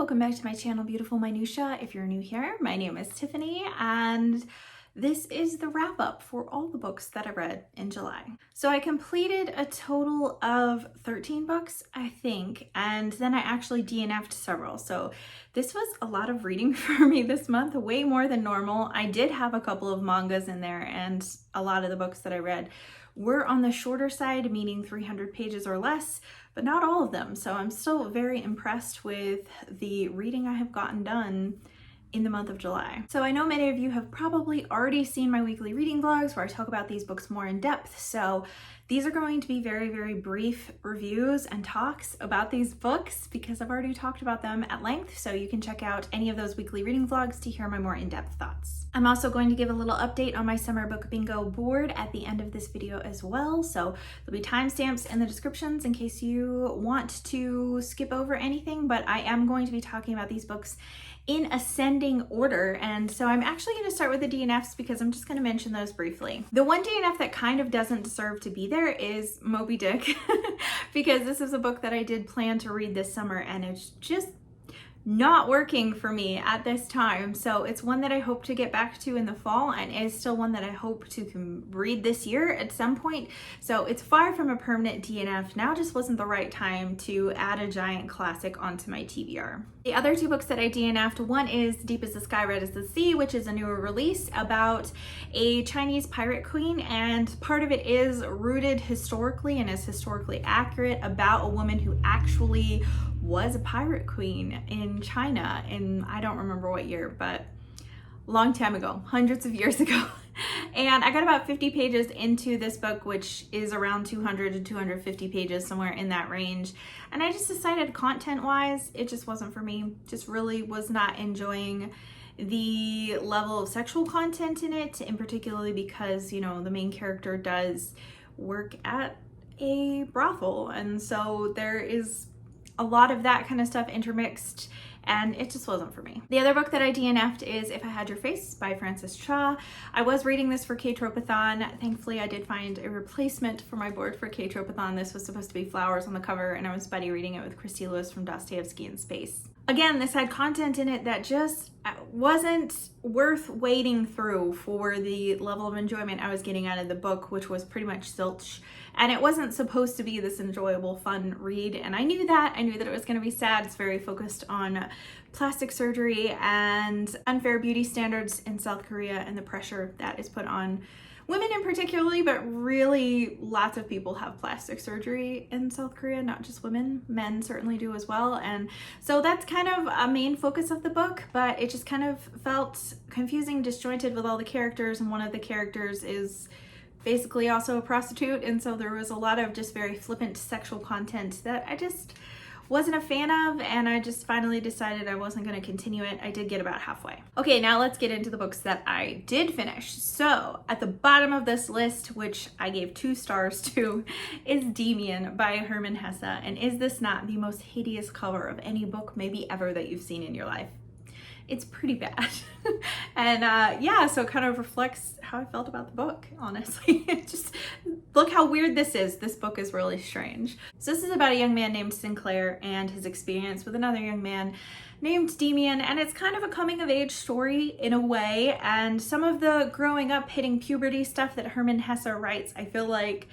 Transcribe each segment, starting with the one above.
welcome back to my channel, Beautiful Minutia. If you're new here, my name is Tiffany, and this is the wrap up for all the books that I read in July. So I completed a total of 13 books, I think, and then I actually DNF'd several. So this was a lot of reading for me this month, way more than normal. I did have a couple of mangas in there, and a lot of the books that I read were on the shorter side, meaning 300 pages or less, but not all of them. So I'm still very impressed with the reading I have gotten done in the month of July. So I know many of you have probably already seen my weekly reading vlogs where I talk about these books more in depth. So these are going to be very, very brief reviews and talks about these books because I've already talked about them at length. So you can check out any of those weekly reading vlogs to hear my more in-depth thoughts. I'm also going to give a little update on my summer book bingo board at the end of this video as well. So there'll be timestamps in the descriptions in case you want to skip over anything, but I am going to be talking about these books in ascending order. And so I'm actually going to start with the DNFs because I'm just going to mention those briefly. The one DNF that kind of doesn't deserve to be there is Moby Dick because this is a book that I did plan to read this summer and it's just not working for me at this time. So it's one that I hope to get back to in the fall and is still one that I hope to read this year at some point. So it's far from a permanent DNF. Now just wasn't the right time to add a giant classic onto my TBR. The other two books that I DNF'd, one is Deep as the Sky, Red as the Sea, which is a newer release about a Chinese pirate queen, and part of it is rooted historically and is historically accurate about a woman who actually was a pirate queen in China in, I don't remember what year, but a long time ago, hundreds of years ago. And I got about 50 pages into this book, which is around 200 to 250 pages, somewhere in that range. And I just decided content-wise, it just wasn't for me. Just really was not enjoying the level of sexual content in it, and particularly because, you know, the main character does work at a brothel. And so there is a lot of that kind of stuff intermixed, and it just wasn't for me. The other book that I DNF'd is If I Had Your Face by Frances Cha. I was reading this for K-Tropathon. Thankfully, I did find a replacement for my board for K-Tropathon. This was supposed to be flowers on the cover, and I was buddy reading it with Christy Lewis from Dostoevsky in Space. Again, this had content in it that just wasn't worth wading through for the level of enjoyment I was getting out of the book, which was pretty much zilch. And it wasn't supposed to be this enjoyable, fun read. And I knew that. I knew that it was going to be sad. It's very focused on plastic surgery and unfair beauty standards in South Korea and the pressure that is put on women in particularly, but really lots of people have plastic surgery in South Korea, not just women. Men certainly do as well. And so that's kind of a main focus of the book, but it just kind of felt confusing, disjointed with all the characters. And one of the characters is basically also a prostitute. And so there was a lot of just very flippant sexual content that I just wasn't a fan of, and I just finally decided I wasn't going to continue it. I did get about halfway. Okay, now let's get into the books that I did finish. So at the bottom of this list, which I gave 2 stars to, is Demian by Hermann Hesse. And is this not the most hideous cover of any book maybe ever that you've seen in your life? It's pretty bad. And yeah, so it kind of reflects how I felt about the book, honestly. Just look how weird this is. This book is really strange. So this is about a young man named Sinclair and his experience with another young man named Demian, and it's kind of a coming of age story in a way, and some of the growing up, hitting puberty stuff that Hermann Hesse writes, I feel like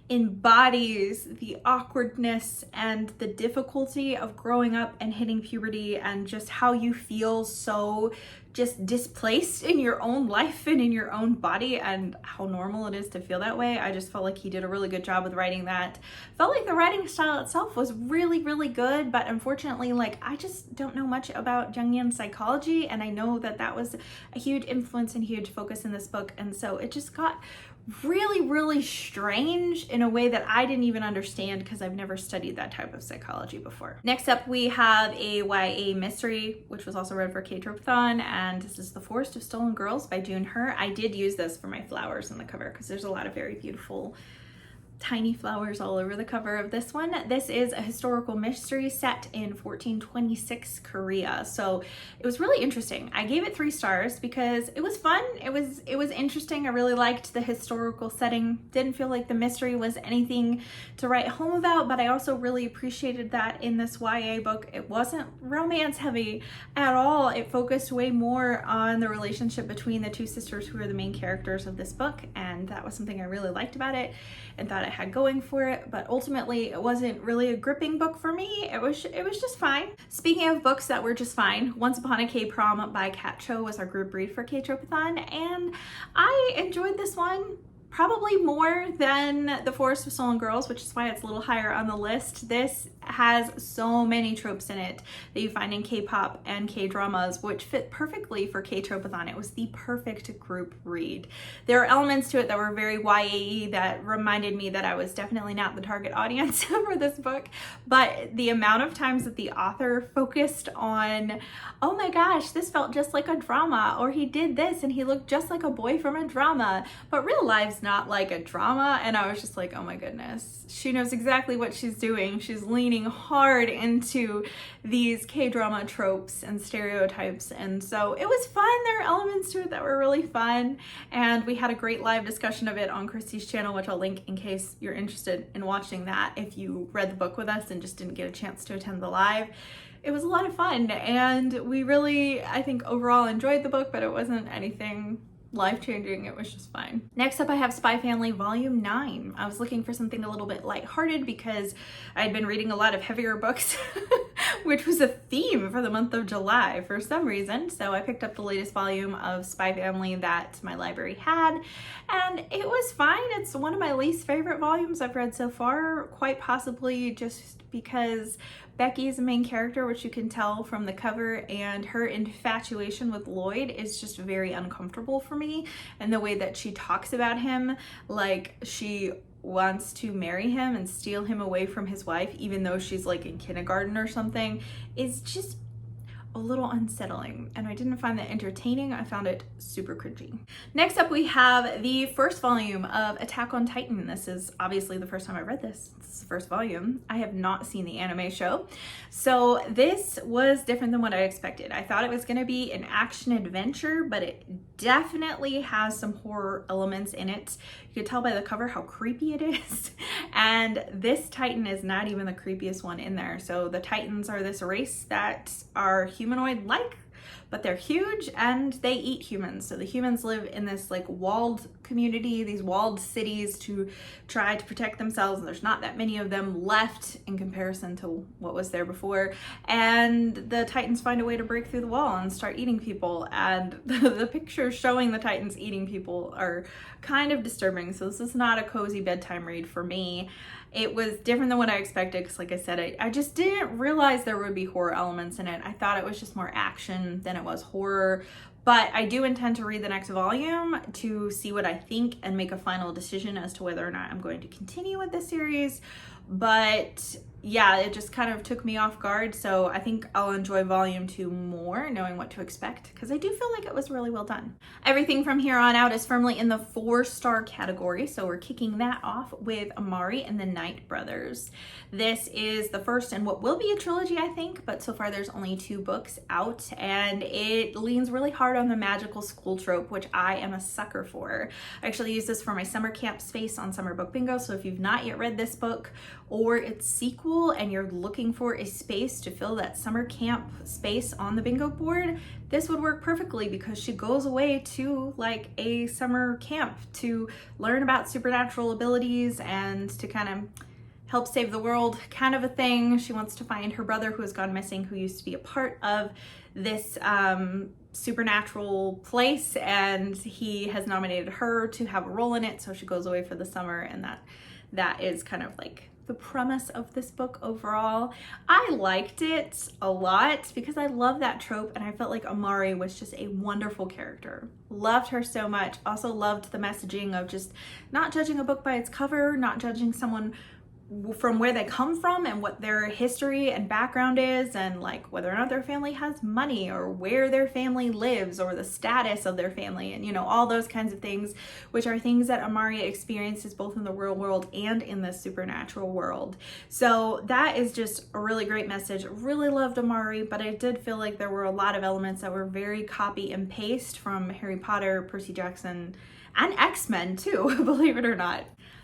embodies the awkwardness and the difficulty of growing up and hitting puberty, and just how you feel so just displaced in your own life and in your own body, and how normal it is to feel that way. I just felt like he did a really good job with writing that. Felt like the writing style itself was really, really good, but unfortunately, like, I just don't know much about Jungian psychology, and I know that that was a huge influence and huge focus in this book, and so it just got really, really strange in a way that I didn't even understand because I've never studied that type of psychology before. Next up, we have a YA mystery, which was also read for K-Tropathon, and this is The Forest of Stolen Girls by June Her. I did use this for my flowers on the cover because there's a lot of very beautiful tiny flowers all over the cover of this one. This is a historical mystery set in 1426 Korea. So it was really interesting. I gave it 3 stars because it was fun. It was interesting. I really liked the historical setting. Didn't feel like the mystery was anything to write home about, but I also really appreciated that in this YA book, it wasn't romance heavy at all. It focused way more on the relationship between the 2 sisters who are the main characters of this book, and that was something I really liked about it and thought it had going for it. But ultimately it wasn't really a gripping book for me. It was just fine. Speaking of books that were just fine, Once Upon a K-Prom by Kat Cho was our group read for K-Tropathon, and I enjoyed this one probably more than The Forest of Stolen Girls, which is why it's a little higher on the list. This has so many tropes in it that you find in K-pop and K-dramas, which fit perfectly for K-Tropathon. It was the perfect group read. There are elements to it that were very YA-y that reminded me that I was definitely not the target audience for this book, but the amount of times that the author focused on, oh my gosh, this felt just like a drama, or he did this and he looked just like a boy from a drama, but real life's not like a drama. And I was just like, oh my goodness, she knows exactly what she's doing. She's leaning hard into these K-drama tropes and stereotypes, and so it was fun. There are elements to it that were really fun, and we had a great live discussion of it on Christy's channel, which I'll link in case you're interested in watching that if you read the book with us and just didn't get a chance to attend the live. It was a lot of fun, and we really, I think, overall enjoyed the book, but it wasn't anything life-changing. It was just fine. Next up, I have Spy Family Volume 9. I was looking for something a little bit lighthearted because I had been reading a lot of heavier books, which was a theme for the month of July for some reason. So I picked up the latest volume of Spy Family that my library had, and it was fine. It's one of my least favorite volumes I've read so far, quite possibly just because Becky is the main character, which you can tell from the cover, and her infatuation with Lloyd is just very uncomfortable for me. And the way that she talks about him, like she wants to marry him and steal him away from his wife, even though she's like in kindergarten or something, is just a little unsettling, and I didn't find that entertaining. I found it super cringy. Next up, we have the first volume of Attack on Titan. This is obviously the first time I read this. This is the first volume. I have not seen the anime show, so this was different than what I expected. I thought it was going to be an action adventure, but it definitely has some horror elements in it. You can tell by the cover how creepy it is, and this Titan is not even the creepiest one in there. So the Titans are this race that are humanoid-like, but they're huge and they eat humans. So the humans live in this like walled community, these walled cities to try to protect themselves, and there's not that many of them left in comparison to what was there before. And the Titans find a way to break through the wall and start eating people, and the pictures showing the Titans eating people are kind of disturbing. So this is not a cozy bedtime read for me. It was different than what I expected because, like I said, I just didn't realize there would be horror elements in it. I thought it was just more action than it was horror. But I do intend to read the next volume to see what I think and make a final decision as to whether or not I'm going to continue with this series. But yeah, it just kind of took me off guard. So I think I'll enjoy volume 2 more, knowing what to expect, because I do feel like it was really well done. Everything from here on out is firmly in the 4-star category. So we're kicking that off with Amari and the Night Brothers. This is the first in what will be a trilogy, I think, but so far there's only 2 books out, and it leans really hard on the magical school trope, which I am a sucker for. I actually use this for my summer camp space on Summer Book Bingo. So if you've not yet read this book or its sequel, and you're looking for a space to fill that summer camp space on the bingo board, this would work perfectly, because she goes away to like a summer camp to learn about supernatural abilities and to kind of help save the world, kind of a thing. She wants to find her brother who has gone missing, who used to be a part of this supernatural place, and he has nominated her to have a role in it. So she goes away for the summer, and that is kind of like the premise of this book overall. I liked it a lot because I love that trope, and I felt like Amari was just a wonderful character. Loved her so much. Also loved the messaging of just not judging a book by its cover, not judging someone from where they come from and what their history and background is, and like whether or not their family has money or where their family lives or the status of their family, and you know, all those kinds of things, which are things that Amari experiences both in the real world and in the supernatural world. So that is just a really great message. Really loved Amari, but I did feel like there were a lot of elements that were very copy and paste from Harry Potter, Percy Jackson, and X-Men too, believe it or not.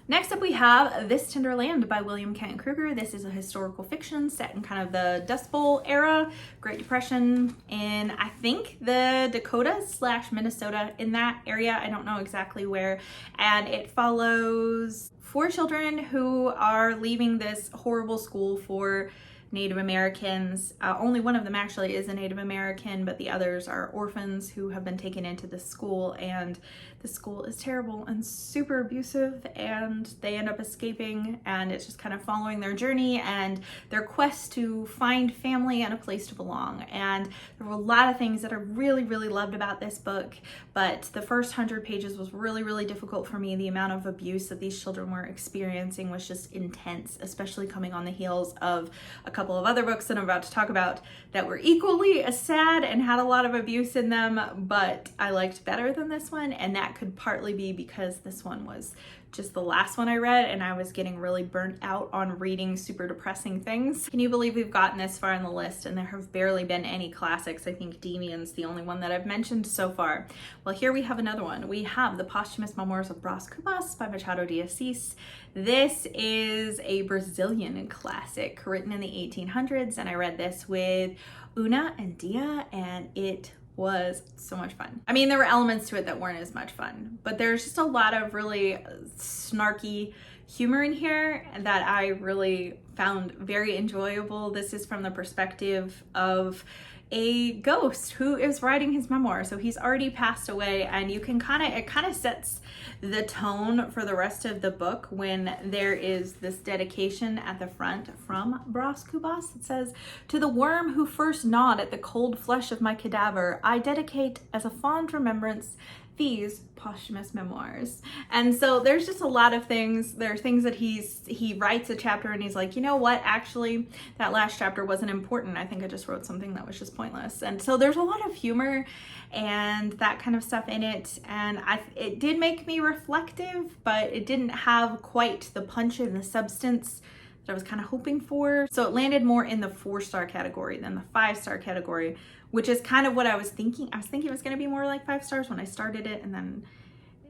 Next up we have This Tender Land by William Kent Kruger. This is a historical fiction set in kind of the Dust Bowl era, Great Depression, in I think the Dakotas / Minnesota, in that area. I don't know exactly where. And it follows 4 children who are leaving this horrible school for Native Americans. Only one of them actually is a Native American, but the others are orphans who have been taken into this school, and the school is terrible and super abusive, and they end up escaping, and it's just kind of following their journey and their quest to find family and a place to belong. And there were a lot of things that I really, really loved about this book, but the first 100 pages was really, really difficult for me. The amount of abuse that these children were experiencing was just intense, especially coming on the heels of a couple of other books that I'm about to talk about that were equally as sad and had a lot of abuse in them, but I liked better than this one. And that could partly be because this one was just the last one I read and I was getting really burnt out on reading super depressing things. Can you believe we've gotten this far in the list and there have barely been any classics? I think Deviant's the only one that I've mentioned so far. Well, here we have another one. We have The Posthumous Memoirs of Brás Cubas by Machado de Assis. This is a Brazilian classic written in the 1800s, and I read this with Una and Dia, and it was so much fun. I mean, there were elements to it that weren't as much fun, but there's just a lot of really snarky humor in here that I really found very enjoyable. This is from the perspective of a ghost who is writing his memoir. So he's already passed away, and you can it kind of sets the tone for the rest of the book when there is this dedication at the front from Brás Cubas. It says, "To the worm who first gnawed at the cold flesh of my cadaver, I dedicate as a fond remembrance these posthumous memoirs." And so there's just a lot of things. There are things that he writes a chapter and he's like, you know what, actually that last chapter wasn't important. I think I just wrote something that was just pointless. And so there's a lot of humor and that kind of stuff in it. And it did make me reflective, but it didn't have quite the punch and the substance that I was kind of hoping for. So it landed more in the 4-star category than the 5-star category, which is kind of what I was thinking. I was thinking it was going to be more like 5 stars when I started it, and then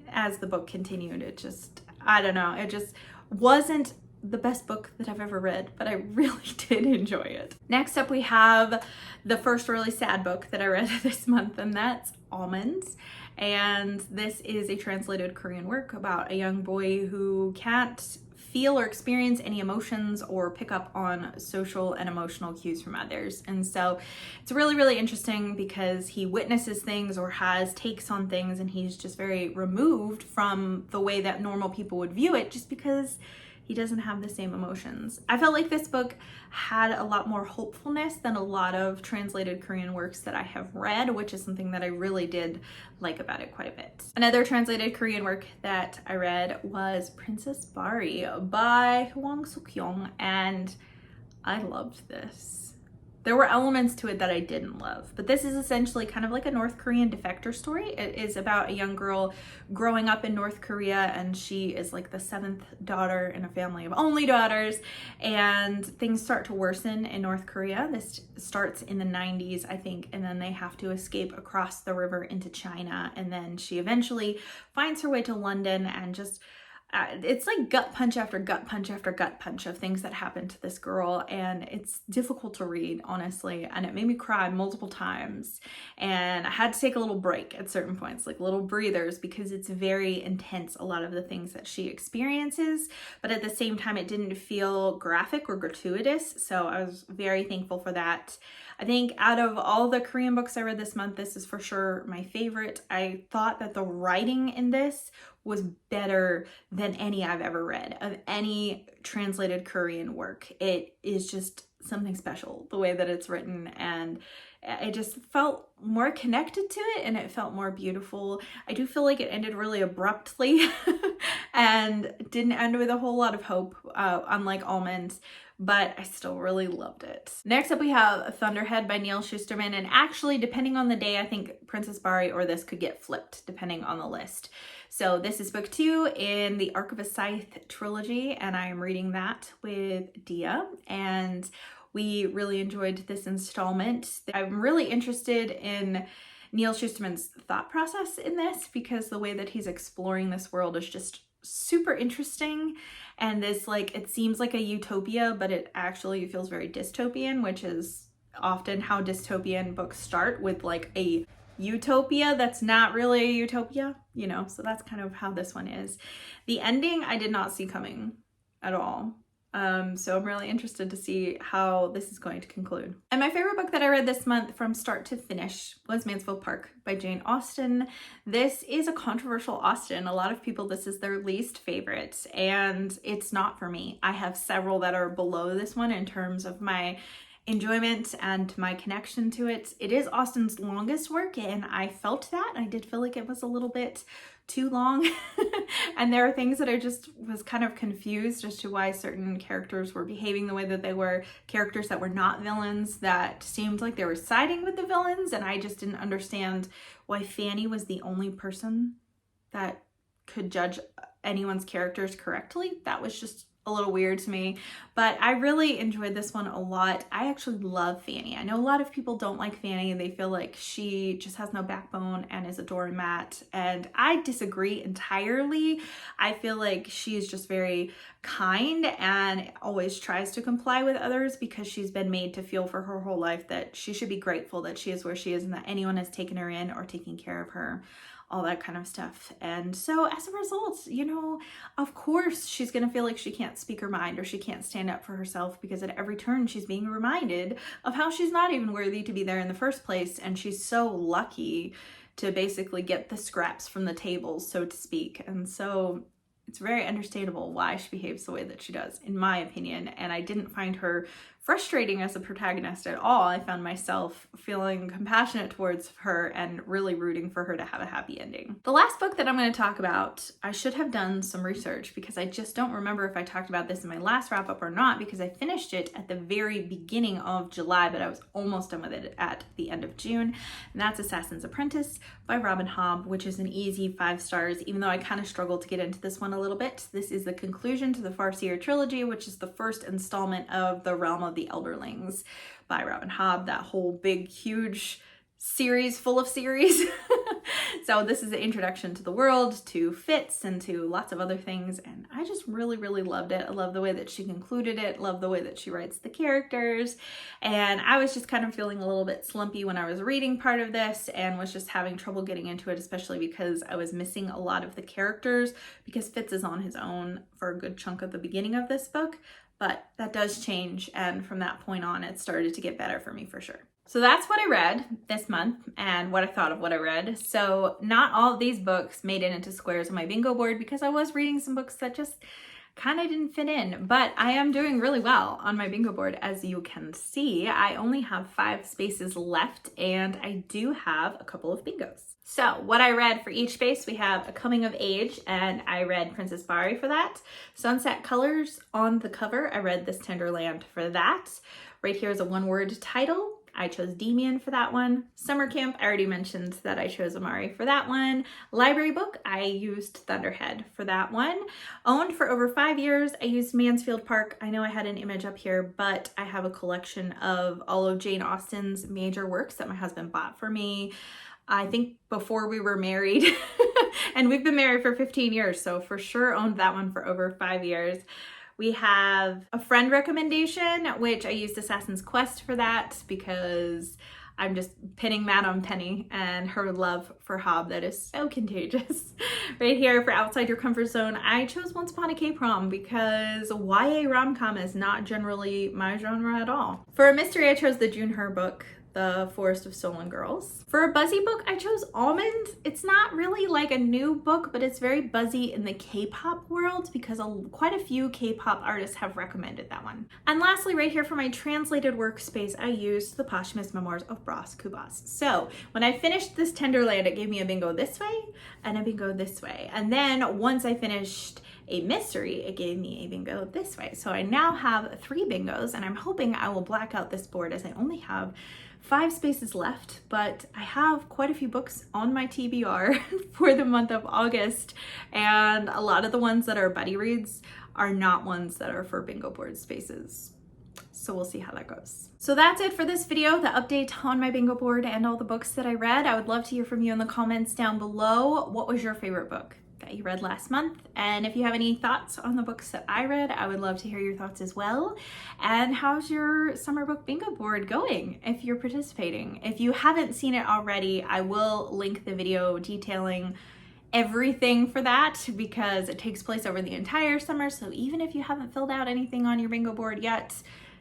as the book continued, it just, I don't know, it just wasn't the best book that I've ever read, but I really did enjoy it. Next up, we have the first really sad book that I read this month, and that's Almonds. And this is a translated Korean work about a young boy who can't feel or experience any emotions or pick up on social and emotional cues from others. And so it's really, really interesting because he witnesses things or has takes on things, and he's just very removed from the way that normal people would view it just because he doesn't have the same emotions. I felt like this book had a lot more hopefulness than a lot of translated Korean works that I have read, which is something that I really did like about it quite a bit. Another translated Korean work that I read was Princess Bari by Hwang Suk-young, and I loved this. There were elements to it that I didn't love, but this is essentially kind of like a North Korean defector story. It is about a young girl growing up in North Korea, and she is like the 7th daughter in a family of only daughters, and things start to worsen in North Korea. This starts in the 90s, I think, and then they have to escape across the river into China, and then she eventually finds her way to London, and just it's like gut punch after gut punch after gut punch of things that happen to this girl, and it's difficult to read, honestly, and it made me cry multiple times, and I had to take a little break at certain points, like little breathers, because it's very intense, a lot of the things that she experiences, but at the same time it didn't feel graphic or gratuitous, so I was very thankful for that. I think out of all the Korean books I read this month, this is for sure my favorite. I thought that the writing in this was better than any I've ever read of any translated Korean work. It is just something special, the way that it's written, and I just felt more connected to it, and it felt more beautiful. I do feel like it ended really abruptly and didn't end with a whole lot of hope, unlike Almond, but I still really loved it. Next up we have Thunderhead by Neil Shusterman, and actually depending on the day, I think Princess Bari or this could get flipped depending on the list. So this is book 2 in the Arc of a Scythe trilogy, and I am reading that with Dia, and we really enjoyed this installment. I'm really interested in Neil Shusterman's thought process in this because the way that he's exploring this world is just super interesting, and this, like, it seems like a utopia, but it actually feels very dystopian, which is often how dystopian books start, with like a utopia that's not really a utopia, you know, so that's kind of how this one is. The ending I did not see coming at all. So I'm really interested to see how this is going to conclude. And my favorite book that I read this month from start to finish was Mansfield Park by Jane Austen. This is a controversial Austen. A lot of people, this is their least favorite, and it's not for me. I have several that are below this one in terms of my enjoyment and my connection to it. It is Austen's longest work, and I felt that. I did feel like it was a little bit too long and there are things that I just was kind of confused as to why certain characters were behaving the way that they were, characters that were not villains that seemed like they were siding with the villains, and I just didn't understand why Fanny was the only person that could judge anyone's characters correctly. That was just a little weird to me, but I really enjoyed this one a lot. I actually love Fanny. I know a lot of people don't like Fanny and they feel like she just has no backbone and is a doormat, and I disagree entirely. I feel like she's just very kind and always tries to comply with others because she's been made to feel for her whole life that she should be grateful that she is where she is and that anyone has taken her in or taking care of her, all that kind of stuff. And so as a result, you know, of course she's gonna feel like she can't speak her mind or she can't stand up for herself, because at every turn she's being reminded of how she's not even worthy to be there in the first place, and she's so lucky to basically get the scraps from the table, so to speak. And so it's very understandable why she behaves the way that she does, in my opinion, and I didn't find her frustrating as a protagonist at all. I found myself feeling compassionate towards her and really rooting for her to have a happy ending. The last book that I'm going to talk about, I should have done some research because I just don't remember if I talked about this in my last wrap up or not, because I finished it at the very beginning of July, but I was almost done with it at the end of June, and that's Assassin's Apprentice by Robin Hobb, which is an easy 5 stars, even though I kind of struggled to get into this one a little bit. This is the conclusion to the Farseer trilogy, which is the first installment of the Realm of the Elderlings by Robin Hobb, that whole big huge series full of series. So this is the introduction to the world, to Fitz, and to lots of other things, and I just really loved it. I love the way that she concluded it, love the way that she writes the characters, and I was just kind of feeling a little bit slumpy when I was reading part of this and was just having trouble getting into it, especially because I was missing a lot of the characters because Fitz is on his own for a good chunk of the beginning of this book. But that does change, and from that point on it started to get better for me for sure. So that's what I read this month and what I thought of what I read. So not all of these books made it into squares on my bingo board because I was reading some books that just kind of didn't fit in, but I am doing really well on my bingo board. As you can see, I only have 5 spaces left and I do have a couple of bingos. So what I read for each space, we have a coming of age, and I read Princess Bari for that. Sunset Colors on the cover, I read This Tender Land for that. Right here is a 1-word title. I chose Demian for that one. Summer Camp, I already mentioned that I chose Amari for that one. Library book, I used Thunderhead for that one. Owned for over 5 years, I used Mansfield Park. I know I had an image up here, but I have a collection of all of Jane Austen's major works that my husband bought for me, I think before we were married, and we've been married for 15 years, so for sure owned that one for over 5 years. We have a friend recommendation, which I used Assassin's Quest for that because I'm just pinning that on Penny and her love for Hobb that is so contagious. Right here for Outside Your Comfort Zone, I chose Once Upon a K-Prom because YA rom-com is not generally my genre at all. For a mystery, I chose the June Her book, The Forest of Stolen Girls. For a buzzy book, I chose Almond. It's not really like a new book, but it's very buzzy in the K-pop world because quite a few K-pop artists have recommended that one. And lastly, right here for my translated workspace, I used The Posthumous Memoirs of Bras Kubas. So when I finished this Tenderland, it gave me a bingo this way and a bingo this way. And then once I finished a mystery, it gave me a bingo this way. So I now have 3 bingos, and I'm hoping I will black out this board as I only have 5 spaces left, but I have quite a few books on my TBR for the month of August, and a lot of the ones that are buddy reads are not ones that are for bingo board spaces. So we'll see how that goes. So that's it for this video, the update on my bingo board and all the books that I read. I would love to hear from you in the comments down below. What was your favorite book that you read last month? And if you have any thoughts on the books that I read, I would love to hear your thoughts as well. And how's your summer book bingo board going if you're participating? If you haven't seen it already, I will link the video detailing everything for that because it takes place over the entire summer. So even if you haven't filled out anything on your bingo board yet,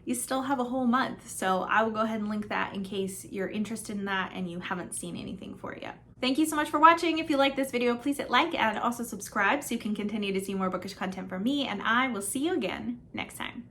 you still have a whole month. So I will go ahead and link that in case you're interested in that and you haven't seen anything for it yet. Thank you so much for watching. If you like this video, please hit like and also subscribe so you can continue to see more bookish content from me, and I will see you again next time.